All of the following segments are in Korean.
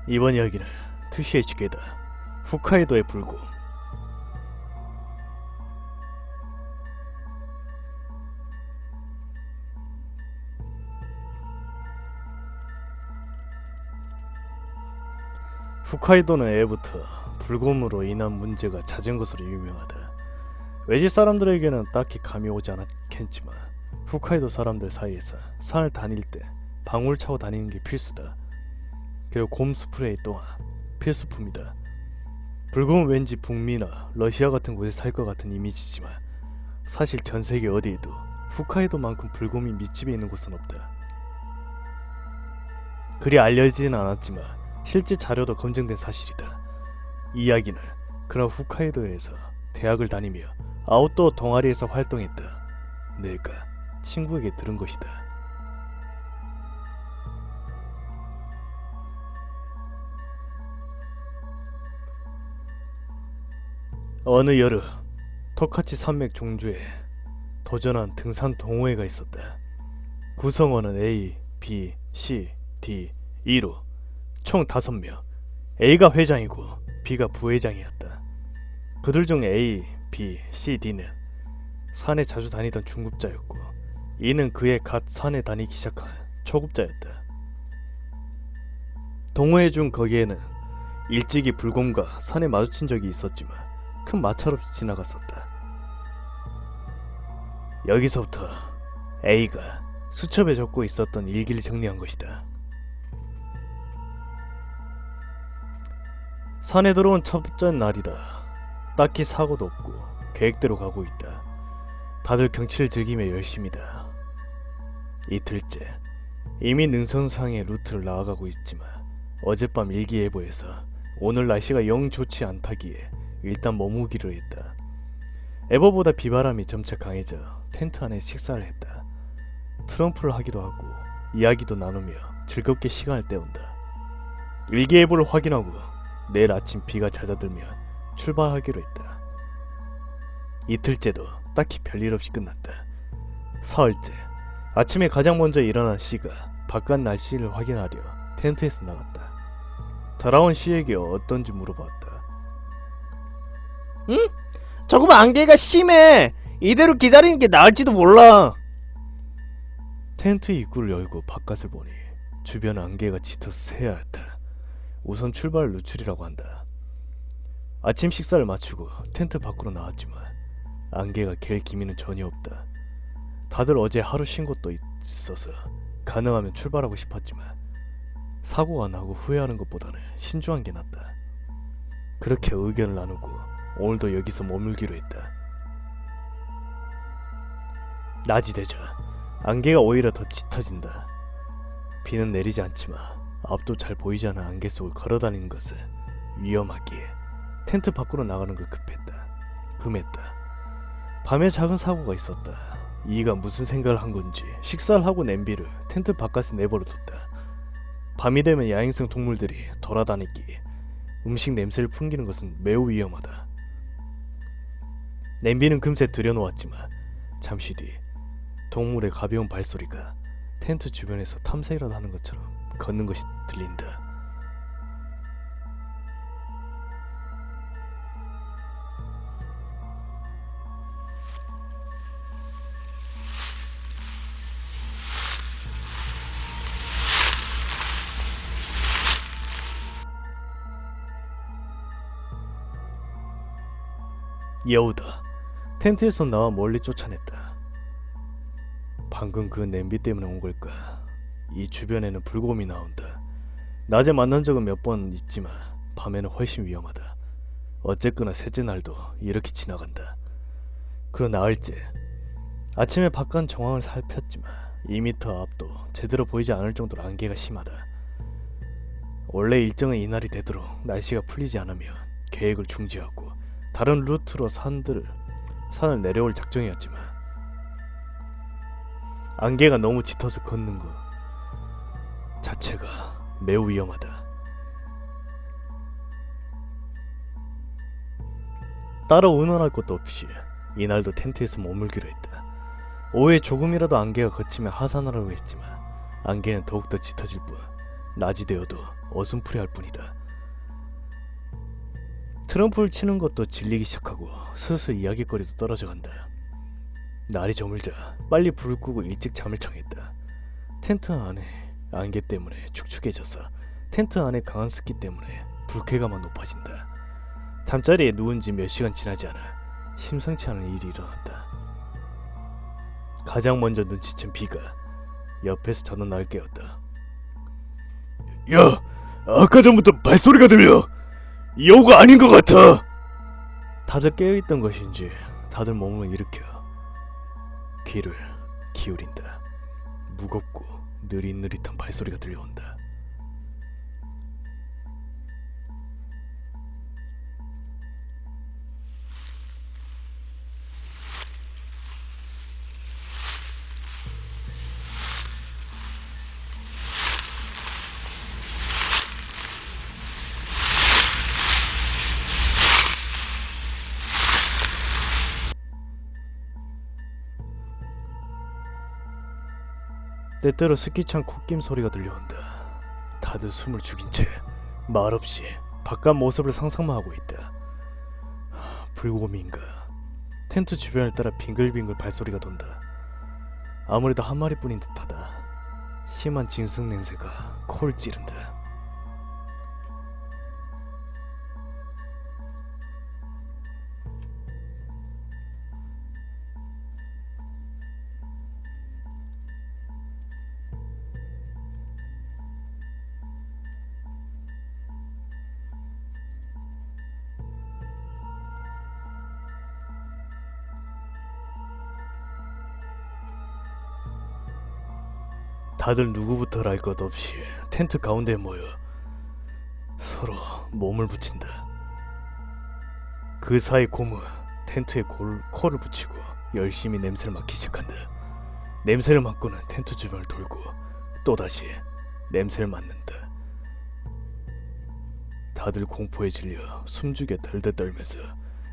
이번 이야기는 2CH계다. 홋카이도의 불고. 홋카이도는 애부터 불곰으로 인한 문제가 잦은 것으로 유명하다. 외지 사람들에게는 딱히 감이 오지 않았겠지만 홋카이도 사람들 사이에서 산을 다닐 때 방울 차고 다니는 게 필수다. 그리고 곰 스프레이 또한 필수품이다. 불곰은 왠지 북미나 러시아 같은 곳에 살 것 같은 이미지지만 사실 전 세계 어디에도 홋카이도만큼 불곰이 밑집에 있는 곳은 없다. 그리 알려지진 않았지만 실제 자료도 검증된 사실이다. 이 이야기는 그런 홋카이도에서 대학을 다니며 아웃도어 동아리에서 활동했다 내가 친구에게 들은 것이다. 어느 여름 토카치 산맥 종주에 도전한 등산 동호회가 있었다. 구성원은 A, B, C, D, E로 총 5명. A가 회장이고 B가 부회장이었다. 그들 중 A, B, C, D는 산에 자주 다니던 중급자였고 E는 그에 갓 산에 다니기 시작한 초급자였다. 동호회 중 거기에는 일찍이 불곰과 산에 마주친 적이 있었지만 큰 마찰 없이 지나갔었다. 여기서부터 A가 수첩에 적고 있었던 일기를 정리한 것이다. 산에 들어온 첫째 날이다. 딱히 사고도 없고 계획대로 가고 있다. 다들 경치를 즐기며 열심이다. 이틀째 이미 능선상의 루트를 나아가고 있지만 어젯밤 일기예보에서 오늘 날씨가 영 좋지 않다기에 일단 머무기로 했다. 예보보다 비바람이 점차 강해져 텐트 안에 식사를 했다. 트럼프를 하기도 하고 이야기도 나누며 즐겁게 시간을 때운다. 일기예보를 확인하고 내일 아침 비가 잦아들면 출발하기로 했다. 이틀째도 딱히 별일 없이 끝났다. 사흘째 아침에 가장 먼저 일어난 C가 바깥 날씨를 확인하려 텐트에서 나갔다. 돌아온 C에게 어떤지 물어봤다. 응? 조금 안개가 심해. 이대로 기다리는 게 나을지도 몰라. 텐트 입구를 열고 바깥을 보니 주변 안개가 짙어서 새하얗다. 우선 출발 루출이라고 한다. 아침 식사를 마치고 텐트 밖으로 나왔지만 안개가 갤 기미는 전혀 없다. 다들 어제 하루 쉰 것도 있어서 가능하면 출발하고 싶었지만 사고가 나고 후회하는 것보다는 신중한 게 낫다. 그렇게 의견을 나누고 오늘도 여기서 머물기로 했다. 낮이 되자 안개가 오히려 더 짙어진다. 비는 내리지 않지만 앞도 잘 보이지 않은 안개 속을 걸어다니는 것은 위험하기에 텐트 밖으로 나가는 걸 금했다. 밤에 작은 사고가 있었다. 이가 무슨 생각을 한 건지 식사를 하고 냄비를 텐트 바깥에 내버려뒀다. 밤이 되면 야행성 동물들이 돌아다니기에 음식 냄새를 풍기는 것은 매우 위험하다. 냄비는 금세 들여놓았지만 잠시 뒤 동물의 가벼운 발소리가 텐트 주변에서 탐색이라도 하는 것처럼 걷는 것이 들린다. 여우다. 텐트에서 나와 멀리 쫓아냈다. 방금 그 냄비 때문에 온 걸까? 이 주변에는 불곰이 나온다. 낮에 만난 적은 몇 번 있지만 밤에는 훨씬 위험하다. 어쨌거나 셋째 날도 이렇게 지나간다. 그런 나흘째 아침에 바깥 정황을 살폈지만 2m 앞도 제대로 보이지 않을 정도로 안개가 심하다. 원래 일정은 이날이 되도록 날씨가 풀리지 않으면 계획을 중지하고 다른 루트로 산을 내려올 작정이었지만 안개가 너무 짙어서 걷는 것 자체가 매우 위험하다. 따로 의논할 것도 없이 이날도 텐트에서 머물기로 했다. 오후에 조금이라도 안개가 걷히면 하산하라고 했지만 안개는 더욱더 짙어질 뿐 낮이 되어도 어슴푸레할 뿐이다. 트럼프를 치는 것도 질리기 시작하고 슬슬 이야기거리도 떨어져 간다. 날이 저물자 빨리 불을 끄고 일찍 잠을 청했다. 텐트 안에 안개 때문에 축축해져서 텐트 안에 강한 습기 때문에 불쾌감만 높아진다. 잠자리에 누운 지 몇 시간 지나지 않아 심상치 않은 일이 일어났다. 가장 먼저 눈치챈 비가 옆에서 저는 날 깨웠다. 야! 아까 전부터 발소리가 들려! 여우가 아닌 것 같아! 다들 깨어있던 것인지 다들 몸을 일으켜 귀를 기울인다. 무겁고 느릿느릿한 발소리가 들려온다. 때때로 스키찬 콧김 소리가 들려온다. 다들 숨을 죽인 채 말없이 바깥 모습을 상상만 하고 있다. 불곰인가? 텐트 주변을 따라 빙글빙글 발소리가 돈다. 아무래도 한 마리뿐인 듯하다. 심한 진흙 냄새가 코를 찌른다. 다들 누구부터랄 것 없이 텐트 가운데에 모여 서로 몸을 붙인다. 그 사이 곰은 텐트에 코를 붙이고 열심히 냄새를 맡기 시작한다. 냄새를 맡고는 텐트 주변을 돌고 또다시 냄새를 맡는다. 다들 공포에 질려 숨죽여 덜덜 떨면서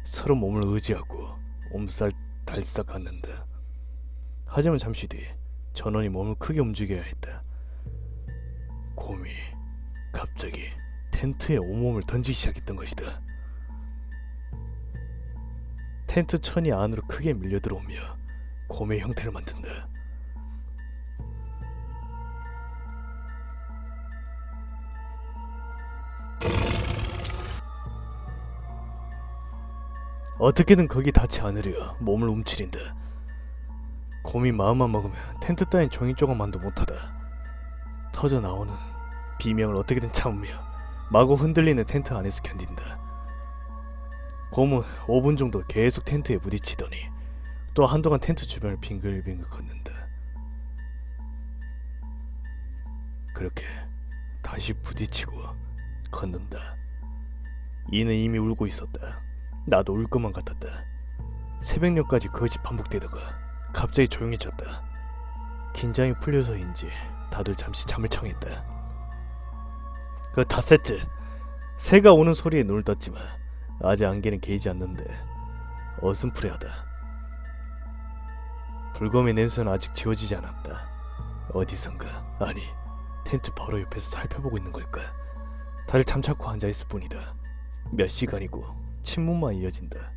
서로 몸을 의지하고 옴살달싹 앉는다. 하지만 잠시 뒤 전원이 몸을 크게 움직여야 했다. 곰이 갑자기 텐트에 온몸을 던지기 시작했던 것이다. 텐트 천이 안으로 크게 밀려 들어오며 곰의 형태를 만든다. 어떻게든 거기 닿지 않으려 몸을 움츠린다. 곰이 마음만 먹으면 텐트 따윈 종이 조각만도 못하다. 터져 나오는 비명을 어떻게든 참으며 마구 흔들리는 텐트 안에서 견딘다. 곰은 5분 정도 계속 텐트에 부딪히더니 또 한동안 텐트 주변을 빙글빙글 걷는다. 그렇게 다시 부딪히고 걷는다. 이는 이미 울고 있었다. 나도 울 것만 같았다. 새벽녘까지 그것이 반복되다가 갑자기 조용해졌다. 긴장이 풀려서인지 다들 잠시 잠을 청했다. 그 닷새째 새가 오는 소리에 눈을 떴지만 아직 안개는 개이지 않는데 어슴푸레하다. 불곰의 냄새는 아직 지워지지 않았다. 어디선가, 아니 텐트 바로 옆에서 살펴보고 있는 걸까? 다들 잠자코 앉아있을 뿐이다. 몇 시간이고 침묵만 이어진다.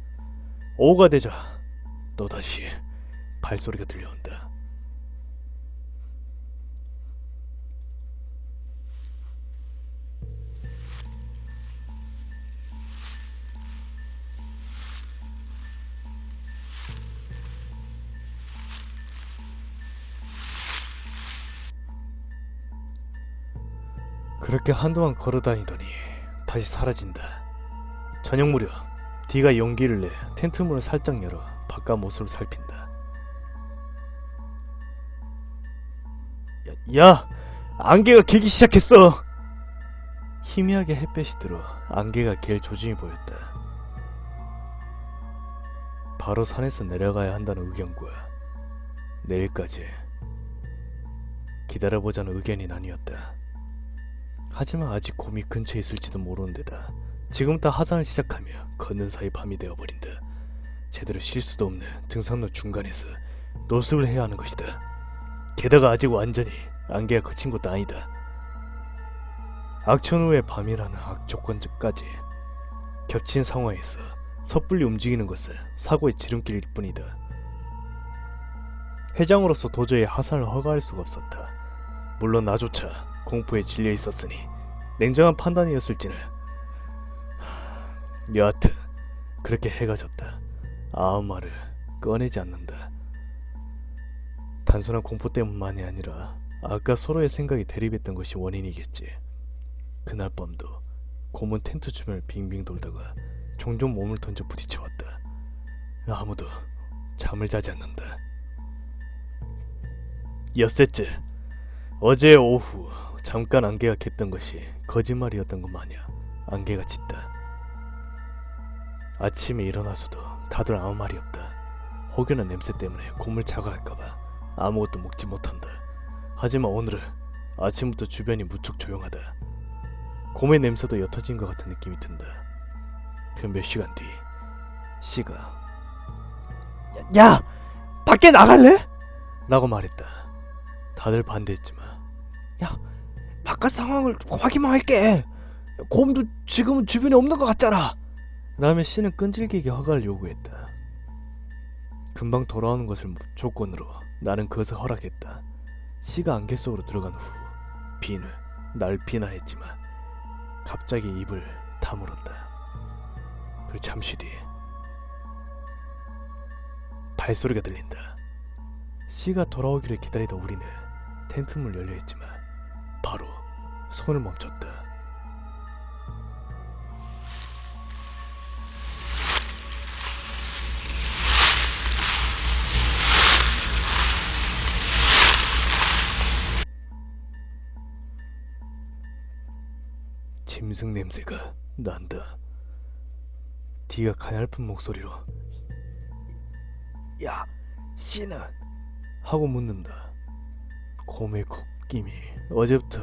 오후가 되자 또다시 발소리가 들려온다. 그렇게 한동안 걸어다니더니 다시 사라진다. 저녁 무렵 D가 용기를 내 텐트 문을 살짝 열어 바깥 모습을 살핀다. 야! 안개가 개기 시작했어! 희미하게 햇볕이 들어 안개가 갤 조짐이 보였다. 바로 산에서 내려가야 한다는 의견과 내일까지 기다려보자는 의견이 나뉘었다. 하지만 아직 곰이 근처에 있을지도 모르는 데다 지금부터 하산을 시작하며 걷는 사이 밤이 되어버린다. 제대로 쉴 수도 없는 등산로 중간에서 노숙을 해야 하는 것이다. 게다가 아직 완전히 안개가 그친 것도 아니다. 악천 후의 밤이라는 악조건까지 겹친 상황에서 섣불리 움직이는 것은 사고의 지름길일 뿐이다. 회장으로서 도저히 하산을 허가할 수가 없었다. 물론 나조차 공포에 질려 있었으니 냉정한 판단이었을지는. 여하튼 그렇게 해가 졌다. 아무 말을 꺼내지 않는다. 단순한 공포 때문만이 아니라 아까 서로의 생각이 대립했던 것이 원인이겠지. 그날 밤도 곰은 텐트 주변을 빙빙 돌다가 종종 몸을 던져 부딪혀왔다. 아무도 잠을 자지 않는다. 엿새째, 어제 오후 잠깐 안개가 캤던 것이 거짓말이었던 것 마냥 안개가 짙다. 아침에 일어나서도 다들 아무 말이 없다. 혹여나 냄새 때문에 곰을 자각할까봐 아무것도 먹지 못한다. 하지만 오늘은 아침부터 주변이 무척 조용하다. 곰의 냄새도 옅어진 것 같은 느낌이 든다. 그 몇 시간 뒤 씨가 야! 밖에 나갈래? 라고 말했다. 다들 반대했지만 바깥 상황을 확인만 할게. 곰도 지금은 주변에 없는 것 같잖아. 라며 씨는 끈질기게 허가를 요구했다. 금방 돌아오는 것을 조건으로 나는 그것을 허락했다. 씨가 안개 속으로 들어간 후 비는 날 비난했지만 갑자기 입을 다물었다. 그리고 잠시 뒤 발소리가 들린다. 씨가 돌아오기를 기다리던 우리는 텐트 문을 열려 있지만 바로 손을 멈췄다. 짐승 냄새가 난다. 디가 가냘픈 목소리로 야, 씨는? 하고 묻는다. 곰의 콧김이 어제부터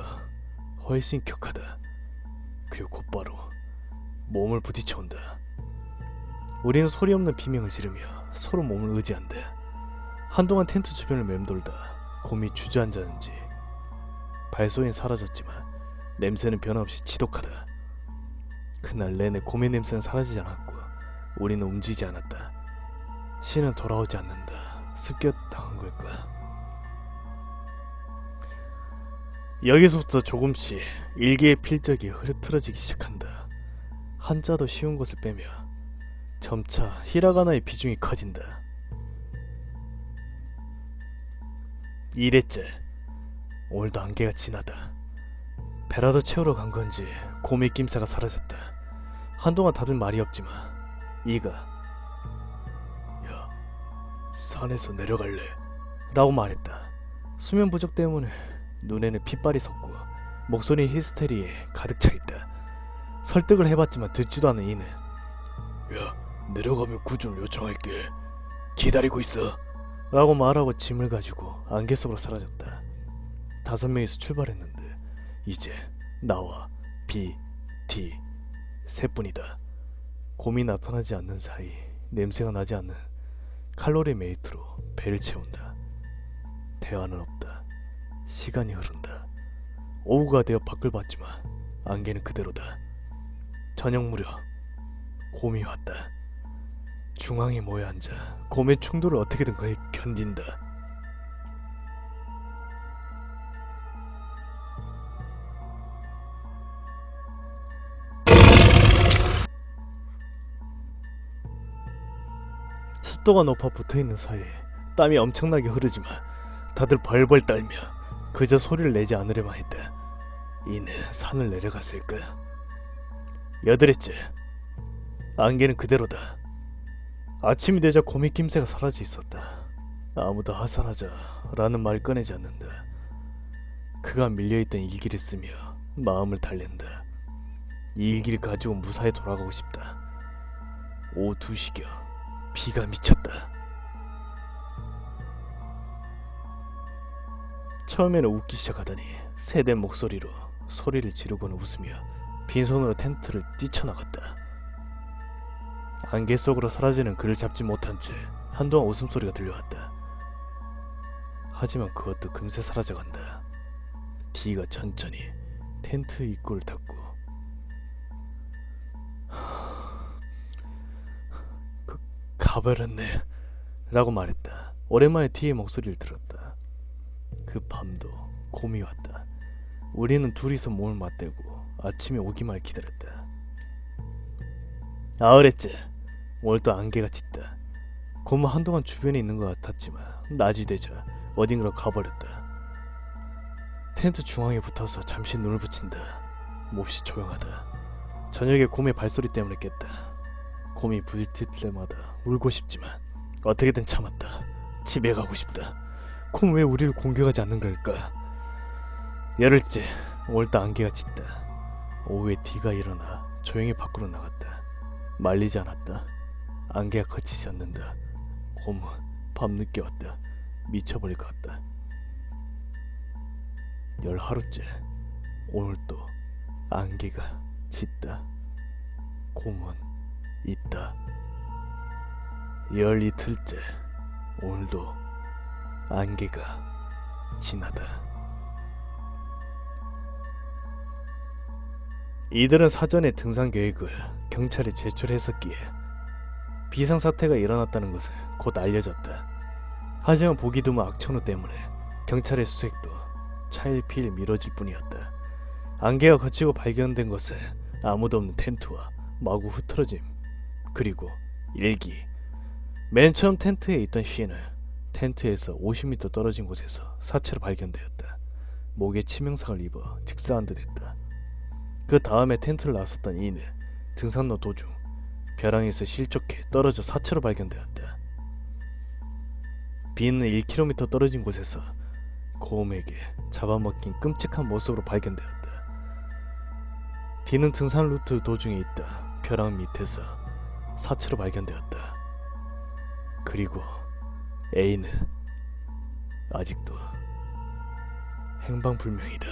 훨씬 격하다. 그리고 곧바로 몸을 부딪혀온다. 우리는 소리 없는 비명을 지르며 서로 몸을 의지한다. 한동안 텐트 주변을 맴돌다 곰이 주저앉았는지 발소리는 사라졌지만 냄새는 변함없이 지독하다. 그날 내내 곰의 냄새는 사라지지 않았고 우리는 움직이지 않았다. 씨는 돌아오지 않는다. 습격당한 걸까? 여기서부터 조금씩 일기의 필적이 흐트러지기 시작한다. 한자도 쉬운 것을 빼며 점차 히라가나의 비중이 커진다. 2회째. 오늘도 안개가 진하다. 배라도 채우러 간 건지 곰의 낌새가 사라졌다. 한동안 다들 말이 없지만 이가 야, 산에서 내려갈래? 라고 말했다. 수면 부족 때문에 눈에는 핏발이 섰고 목소리는 히스테리에 가득 차있다. 설득을 해봤지만 듣지도 않은 이는 야, 내려가면 구조를 요청할게. 기다리고 있어. 라고 말하고 짐을 가지고 안개 속으로 사라졌다. 5명이서 출발했는데 이제 나와 B, D 셋뿐이다. 곰이 나타나지 않는 사이 냄새가 나지 않는 칼로리 메이트로 배를 채운다. 대화는 없다. 시간이 흐른다. 오후가 되어 밖을 봤지만 안개는 그대로다. 저녁 무렵 곰이 왔다. 중앙에 모여 앉아 곰의 충돌을 어떻게든 거의 견딘다. 습도가 높아 붙어있는 사이에 땀이 엄청나게 흐르지만 다들 벌벌 떨며 그저 소리를 내지 않으려만 했다. 이는 산을 내려갔을까? 8회째. 안개는 그대로다. 아침이 되자 곰의 낌새가 사라져 있었다. 아무도 하산하자 라는 말 꺼내지 않는다. 그가 밀려있던 일기를 쓰며 마음을 달랜다. 이 일기를 가지고 무사히 돌아가고 싶다. 오후 2시경 비가 미쳤다. 처음에는 웃기 시작하더니 새된 목소리로 소리를 지르고는 웃으며 빈손으로 텐트를 뛰쳐나갔다. 안개 속으로 사라지는 그를 잡지 못한 채 한동안 웃음소리가 들려왔다. 하지만 그것도 금세 사라져간다. D가 천천히 텐트 입구를 닫고 가버렸네 라고 말했다. 오랜만에 T의 목소리를 들었다. 그 밤도 곰이 왔다. 우리는 둘이서 몸을 맞대고 아침이 오기만 기다렸다. 아으랬지. 오늘 또 안개가 짙다. 곰은 한동안 주변에 있는 것 같았지만 낮이 되자 어딘가로 가버렸다. 텐트 중앙에 붙어서 잠시 눈을 붙인다. 몹시 조용하다. 저녁에 곰의 발소리 때문에 깼다. 곰이 부딪힐 때마다 울고 싶지만 어떻게든 참았다. 집에 가고 싶다. 곰 왜 우리를 공격하지 않는 걸까? 열흘째. 오늘도 안개가 짙다. 오후에 D가 일어나 조용히 밖으로 나갔다. 말리지 않았다. 안개가 거치지 않는다. 곰은 밤늦게 왔다. 미쳐버릴 것 같다. 10하루째. 오늘도 안개가 짙다. 곰은 있다. 12틀째. 오늘도 안개가 진하다. 이들은 사전에 등산 계획을 경찰에 제출했었기에 비상사태가 일어났다는 것은 곧 알려졌다. 하지만 보기 드문 악천후 때문에 경찰의 수색도 차일피일 미뤄질 뿐이었다. 안개가 거치고 발견된 것은 아무도 없는 텐트와 마구 흐트러짐, 그리고 일기. 맨 처음 텐트에 있던 C는 텐트에서 50m 떨어진 곳에서 사체로 발견되었다. 목에 치명상을 입어 직사한 듯 했다. 그 다음에 텐트를 나섰던 E는 등산로 도중 벼랑에서 실족해 떨어져 사체로 발견되었다. B는 1km 떨어진 곳에서 곰에게 잡아먹힌 끔찍한 모습으로 발견되었다. D는 등산 루트 도중에 있다 벼랑 밑에서 사체로 발견되었다. 그리고 A는 아직도 행방불명이다.